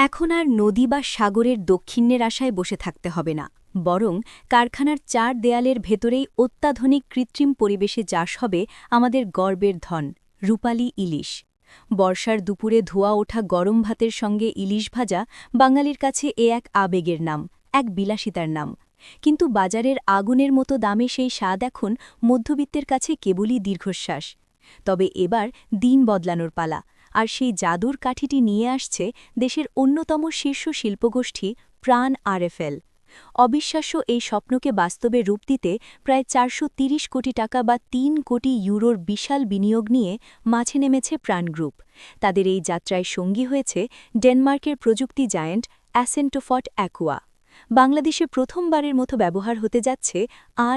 এখন আর নদী বা সাগরের দক্ষিণের আশায় বসে থাকতে হবে না, বরং কারখানার চার দেয়ালের ভেতরেই অত্যাধুনিক কৃত্রিম পরিবেশে চাষ হবে আমাদের গর্বের ধন, রূপালী ইলিশ। বর্ষার দুপুরে ধোয়া ওঠা গরম ভাতের সঙ্গে ইলিশ ভাজা বাঙালির কাছে এক আবেগের নাম, এক বিলাসিতার নাম। কিন্তু বাজারের আগুনের মতো দামে সেই স্বাদ এখন মধ্যবিত্তের কাছে কেবলই দীর্ঘশ্বাস। তবে এবার দিন বদলানোর পালা, আর সেই জাদুর কাঠিটি নিয়ে আসছে দেশের অন্যতম শীর্ষ শিল্পগোষ্ঠী প্রাণ আরএফএল। অবিশ্বাস্য এই স্বপ্নকে বাস্তবে রূপ দিতে প্রায় ৪৩০ কোটি টাকা বা ৩ কোটি ইউরোর বিশাল বিনিয়োগ নিয়ে মাঠে নেমেছে প্রাণ গ্রুপ। তাদের এই যাত্রায় সঙ্গী হয়েছে ডেনমার্কের প্রযুক্তি জায়ান্ট অ্যাসেন্টোফট অ্যাকুয়া। বাংলাদেশে প্রথমবারের মতো ব্যবহার হতে যাচ্ছে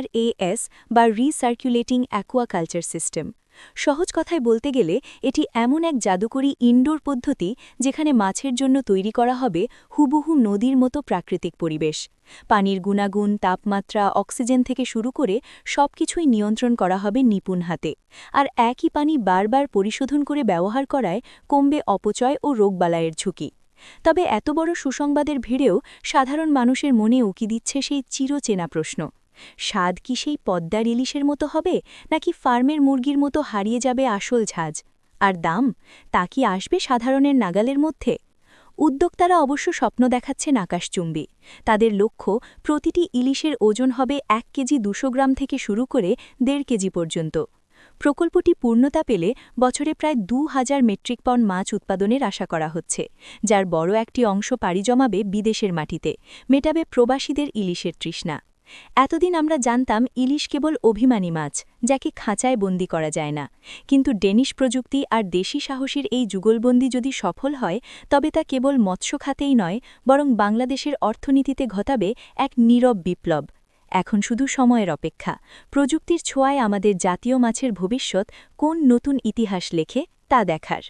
RAS বা রিসার্কুলেটিং অ্যাকুয়াকালচার সিস্টেম। সহজ কথায় বলতে গেলে এটি এমন এক জাদুকরী ইনডোর পদ্ধতি যেখানে মাছের জন্য তৈরি করা হবে হুবহু নদীর মতো প্রাকৃতিক পরিবেশ। পানির গুণাগুণ, তাপমাত্রা, অক্সিজেন থেকে শুরু করে সবকিছুই নিয়ন্ত্রণ করা হবে নিপুণ হাতে। আর একই পানি বারবার পরিশোধন করে ব্যবহার করায় কমবে অপচয় ও রোগবালাইয়ের ঝুঁকি। তবে এত বড় সুসংবাদের ভিড়েও সাধারণ মানুষের মনে উকি দিচ্ছে সেই চিরচেনা প্রশ্ন, স্বাদ কি সেই পদ্মার ইলিশের মতো হবে, নাকি ফার্মের মুরগির মতো হারিয়ে যাবে আসল ঝাঁজ? আর দাম, তা কি আসবে সাধারণের নাগালের মধ্যে? উদ্যোক্তারা অবশ্য স্বপ্ন দেখাচ্ছেন আকাশচুম্বী। তাদের লক্ষ্য, প্রতিটি ইলিশের ওজন হবে ১ কেজি ২০০ গ্রাম থেকে শুরু করে ১.৫ কেজি পর্যন্ত। প্রকল্পটি পূর্ণতা পেলে বছরে প্রায় ২,০০০ মেট্রিক টন মাছ উৎপাদনের আশা করা হচ্ছে, যার বড় একটি অংশ পাড়ি জমাবে বিদেশের মাটিতে, মেটাবে প্রবাসীদের ইলিশের তৃষ্ণা। এতদিন আমরা জানতাম ইলিশ কেবল অভিমানী মাছ, যাকে খাঁচায় বন্দি করা যায় না। কিন্তু ডেনিশ প্রযুক্তি আর দেশি সাহসীর এই যুগলবন্দি যদি সফল হয়, তবে তা কেবল মৎস্য খাতেই নয়, বরং বাংলাদেশের অর্থনীতিতে ঘটাবে এক নীরব বিপ্লব। এখন শুধু সময়ের অপেক্ষা, প্রযুক্তির ছোঁয়ায় আমাদের জাতীয় মাছের ভবিষ্যৎ কোন নতুন ইতিহাস লেখে তা দেখার।